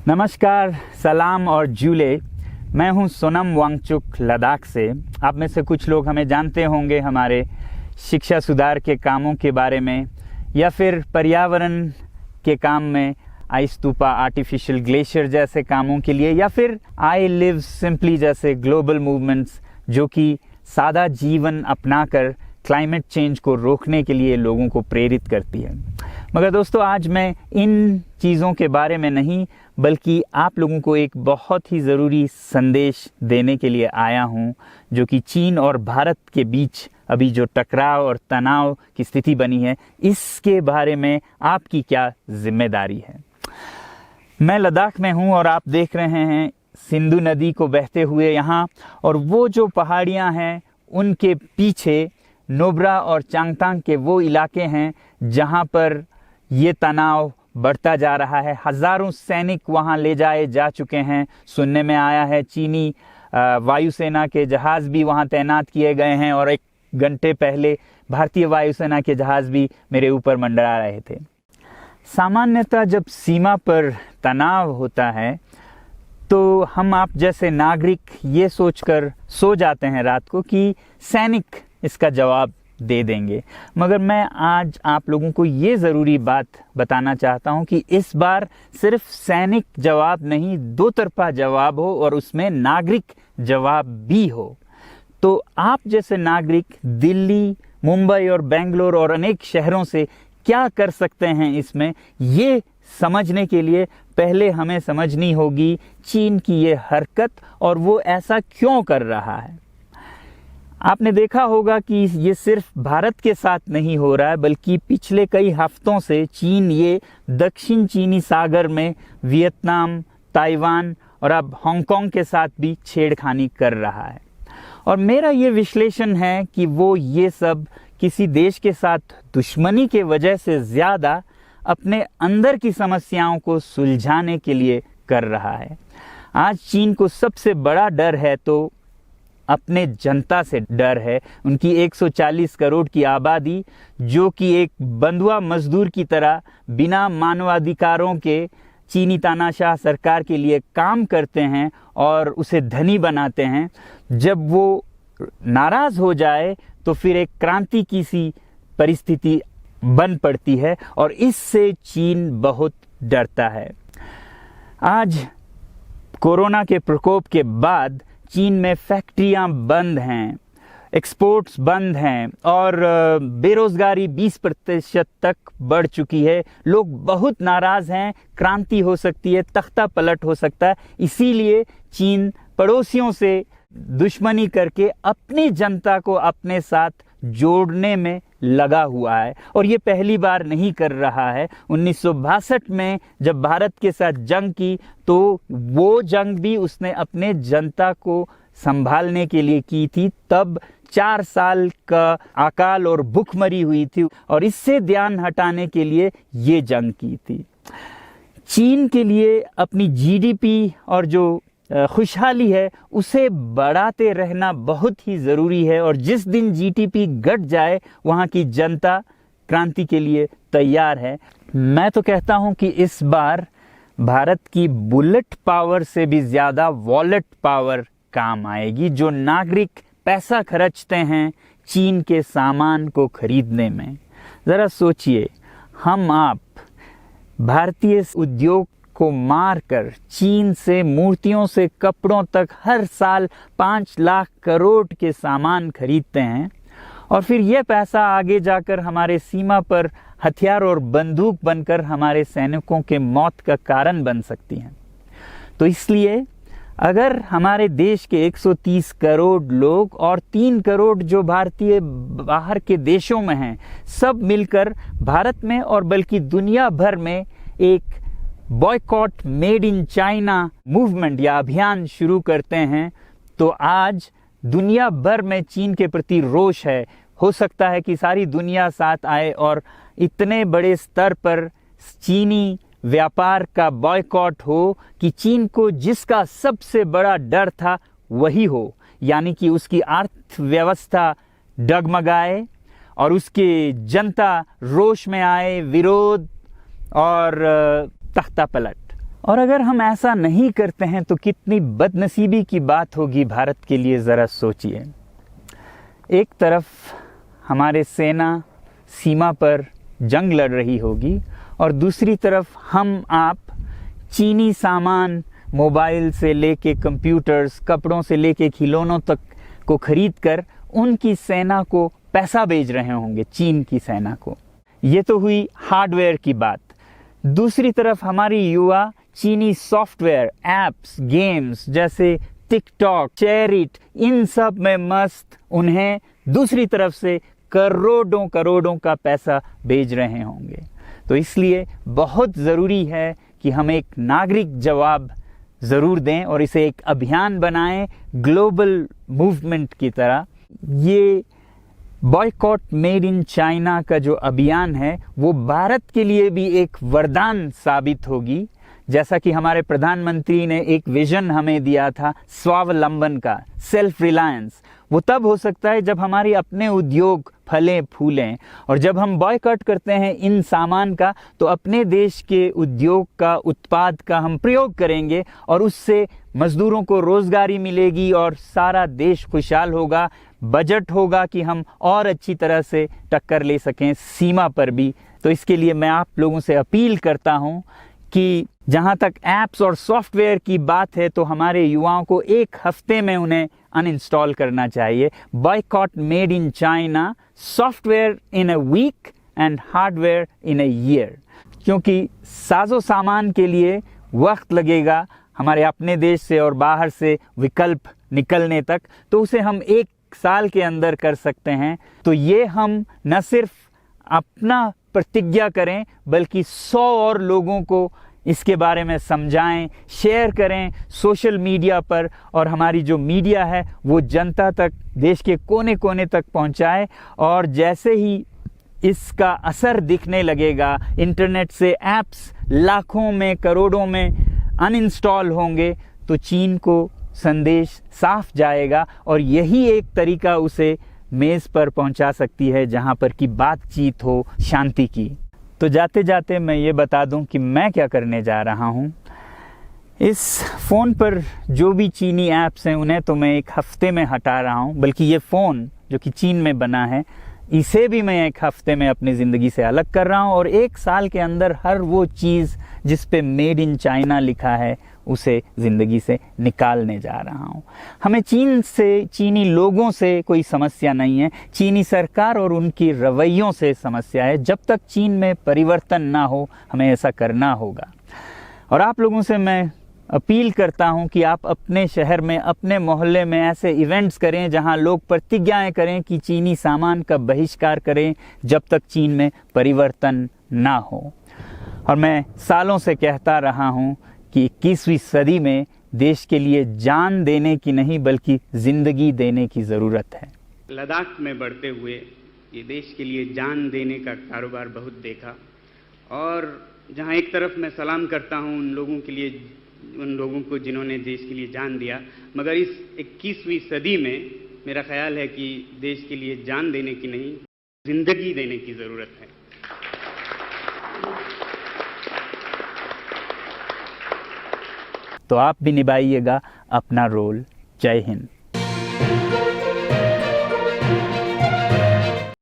नमस्कार, सलाम और जूले। मैं हूं सोनम वांगचुक लद्दाख से। आप में से कुछ लोग हमें जानते होंगे हमारे शिक्षा सुधार के कामों के बारे में, या फिर पर्यावरण के काम में आइस स्तूपा, आर्टिफिशियल ग्लेशियर जैसे कामों के लिए, या फिर आई लिव सिंपली जैसे ग्लोबल मूवमेंट्स जो कि सादा जीवन अपनाकर क्लाइमेट चेंज को रोकने के लिए लोगों को प्रेरित करती है। मगर दोस्तों, आज मैं इन चीज़ों के बारे में नहीं बल्कि आप लोगों को एक बहुत ही ज़रूरी संदेश देने के लिए आया हूं, जो कि चीन और भारत के बीच अभी जो टकराव और तनाव की स्थिति बनी है, इसके बारे में आपकी क्या जिम्मेदारी है। मैं लद्दाख में हूं और आप देख रहे हैं सिंधु नदी को बहते हुए यहाँ, और वो जो पहाड़ियाँ हैं उनके पीछे नुब्रा और चांगथांग के वो इलाके हैं जहाँ पर ये तनाव बढ़ता जा रहा है। हज़ारों सैनिक वहाँ ले जाए जा चुके हैं। सुनने में आया है चीनी वायुसेना के जहाज़ भी वहाँ तैनात किए गए हैं, और एक घंटे पहले भारतीय वायुसेना के जहाज़ भी मेरे ऊपर मंडरा रहे थे। सामान्यतः जब सीमा पर तनाव होता है तो हम आप जैसे नागरिक ये सोचकर सो जाते हैं रात को कि सैनिक इसका जवाब दे देंगे। मगर मैं आज आप लोगों को ये ज़रूरी बात बताना चाहता हूँ कि इस बार सिर्फ सैनिक जवाब नहीं, दो तरफा जवाब हो और उसमें नागरिक जवाब भी हो। तो आप जैसे नागरिक दिल्ली, मुंबई और बेंगलोर और अनेक शहरों से क्या कर सकते हैं इसमें, ये समझने के लिए पहले हमें समझनी होगी चीन की ये हरकत और वो ऐसा क्यों कर रहा है। आपने देखा होगा कि ये सिर्फ भारत के साथ नहीं हो रहा है, बल्कि पिछले कई हफ्तों से चीन ये दक्षिण चीनी सागर में वियतनाम, ताइवान और अब हांगकांग के साथ भी छेड़खानी कर रहा है। और मेरा ये विश्लेषण है कि वो ये सब किसी देश के साथ दुश्मनी के वजह से ज़्यादा अपने अंदर की समस्याओं को सुलझाने के लिए कर रहा है। आज चीन को सबसे बड़ा डर है तो अपने जनता से डर है। उनकी 140 करोड़ की आबादी, जो कि एक बंधुआ मजदूर की तरह बिना मानवाधिकारों के चीनी तानाशाह सरकार के लिए काम करते हैं और उसे धनी बनाते हैं। जब वो नाराज़ हो जाए तो फिर एक क्रांति की सी परिस्थिति बन पड़ती है, और इससे चीन बहुत डरता है। आज कोरोना के प्रकोप के बाद चीन में फैक्ट्रियां बंद हैं, एक्सपोर्ट्स बंद हैं और बेरोजगारी 20% तक बढ़ चुकी है। लोग बहुत नाराज़ हैं, क्रांति हो सकती है, तख्ता पलट हो सकता है। इसीलिए चीन पड़ोसियों से दुश्मनी करके अपनी जनता को अपने साथ जोड़ने में लगा हुआ है, और ये पहली बार नहीं कर रहा है। 1962 में जब भारत के साथ जंग की तो वो जंग भी उसने अपने जनता को संभालने के लिए की थी। तब 4 साल का अकाल और भूखमरी हुई थी, और इससे ध्यान हटाने के लिए ये जंग की थी। चीन के लिए अपनी जीडीपी और जो खुशहाली है उसे बढ़ाते रहना बहुत ही ज़रूरी है, और जिस दिन जीडीपी घट जाए वहाँ की जनता क्रांति के लिए तैयार है। मैं तो कहता हूँ कि इस बार भारत की बुलेट पावर से भी ज़्यादा वॉलेट पावर काम आएगी। जो नागरिक पैसा खर्चते हैं चीन के सामान को खरीदने में, ज़रा सोचिए, हम आप भारतीय उद्योग को मारकर चीन से मूर्तियों से कपड़ों तक हर साल 5 लाख करोड़ के सामान खरीदते हैं, और फिर यह पैसा आगे जाकर हमारे सीमा पर हथियार और बंदूक बनकर हमारे सैनिकों के मौत का कारण बन सकती हैं। तो इसलिए अगर हमारे देश के 130 करोड़ लोग और 3 करोड़ जो भारतीय बाहर के देशों में हैं, सब मिलकर भारत में और बल्कि दुनिया भर में एक boycott made in China movement या अभियान शुरू करते हैं, तो आज दुनिया भर में चीन के प्रति रोष है। हो सकता है कि सारी दुनिया साथ आए और इतने बड़े स्तर पर चीनी व्यापार का बॉयकॉट हो कि चीन को जिसका सबसे बड़ा डर था वही हो, यानी कि उसकी अर्थव्यवस्था डगमगाए और उसकी जनता रोष में आए, विरोध और तख्ता पलट। और अगर हम ऐसा नहीं करते हैं तो कितनी बदनसीबी की बात होगी भारत के लिए, ज़रा सोचिए। एक तरफ हमारे सेना सीमा पर जंग लड़ रही होगी और दूसरी तरफ हम आप चीनी सामान, मोबाइल से लेके कंप्यूटर्स, कपड़ों से लेके खिलौनों तक को खरीद कर उनकी सेना को पैसा भेज रहे होंगे, चीन की सेना को। ये तो हुई हार्डवेयर की बात। दूसरी तरफ हमारी युवा चीनी सॉफ्टवेयर, एप्स, गेम्स जैसे टिकटॉक, शेयरिट, इन सब में मस्त उन्हें दूसरी तरफ से करोड़ों करोड़ों का पैसा भेज रहे होंगे। तो इसलिए बहुत ज़रूरी है कि हम एक नागरिक जवाब ज़रूर दें और इसे एक अभियान बनाएं, ग्लोबल मूवमेंट की तरह। ये बॉयकॉट मेड इन चाइना का जो अभियान है वो भारत के लिए भी एक वरदान साबित होगी। जैसा कि हमारे प्रधानमंत्री ने एक विजन हमें दिया था स्वावलंबन का, सेल्फ रिलायंस, वो तब हो सकता है जब हमारे अपने उद्योग फलें फूलें। और जब हम बॉयकॉट करते हैं इन सामान का तो अपने देश के उद्योग का, उत्पाद का हम प्रयोग करेंगे और उससे मजदूरों को रोजगारी मिलेगी और सारा देश खुशहाल होगा। बजट होगा कि हम और अच्छी तरह से टक्कर ले सकें सीमा पर भी। तो इसके लिए मैं आप लोगों से अपील करता हूं कि जहां तक ऐप्स और सॉफ्टवेयर की बात है तो हमारे युवाओं को एक हफ्ते में उन्हें अनइंस्टॉल करना चाहिए। Boycott made in China, software in a week and hardware in a year. क्योंकि साजो सामान के लिए वक्त लगेगा हमारे अपने देश से और बाहर से विकल्प निकलने तक, तो उसे हम एक साल के अंदर कर सकते हैं। तो ये हम न सिर्फ अपना प्रतिज्ञा करें बल्कि 100 और लोगों को इसके बारे में समझाएं, शेयर करें सोशल मीडिया पर, और हमारी जो मीडिया है वो जनता तक, देश के कोने कोने तक पहुंचाए। और जैसे ही इसका असर दिखने लगेगा, इंटरनेट से ऐप्स लाखों में, करोड़ों में अनइंस्टॉल होंगे, तो चीन को संदेश साफ जाएगा और यही एक तरीका उसे मेज़ पर पहुंचा सकती है जहां पर कि बातचीत हो शांति की। तो जाते जाते मैं ये बता दूं कि मैं क्या करने जा रहा हूं। इस फ़ोन पर जो भी चीनी ऐप्स हैं उन्हें तो मैं एक हफ्ते में हटा रहा हूं, बल्कि ये फ़ोन जो कि चीन में बना है इसे भी मैं एक हफ्ते में अपनी ज़िंदगी से अलग कर रहा हूं। और एक साल के अंदर हर वो चीज़ जिस पे मेड इन चाइना लिखा है उसे ज़िंदगी से निकालने जा रहा हूं। हमें चीन से, चीनी लोगों से कोई समस्या नहीं है, चीनी सरकार और उनकी रवैयों से समस्या है। जब तक चीन में परिवर्तन ना हो हमें ऐसा करना होगा। और आप लोगों से मैं अपील करता हूं कि आप अपने शहर में, अपने मोहल्ले में ऐसे इवेंट्स करें जहां लोग प्रतिज्ञाएं करें कि चीनी सामान का बहिष्कार करें जब तक चीन में परिवर्तन ना हो। और मैं सालों से कहता रहा हूं कि 21वीं सदी में देश के लिए जान देने की नहीं बल्कि ज़िंदगी देने की ज़रूरत है। लद्दाख में बढ़ते हुए ये देश के लिए जान देने का कारोबार बहुत देखा, और जहां एक तरफ मैं सलाम करता हूं उन लोगों के लिए, उन लोगों को जिन्होंने देश के लिए जान दिया, मगर इस 21वीं सदी में मेरा ख्याल है कि देश के लिए जान देने की नहीं, ज़िंदगी देने की ज़रूरत है। तो आप भी निभाइएगा अपना रोल। जय हिंद।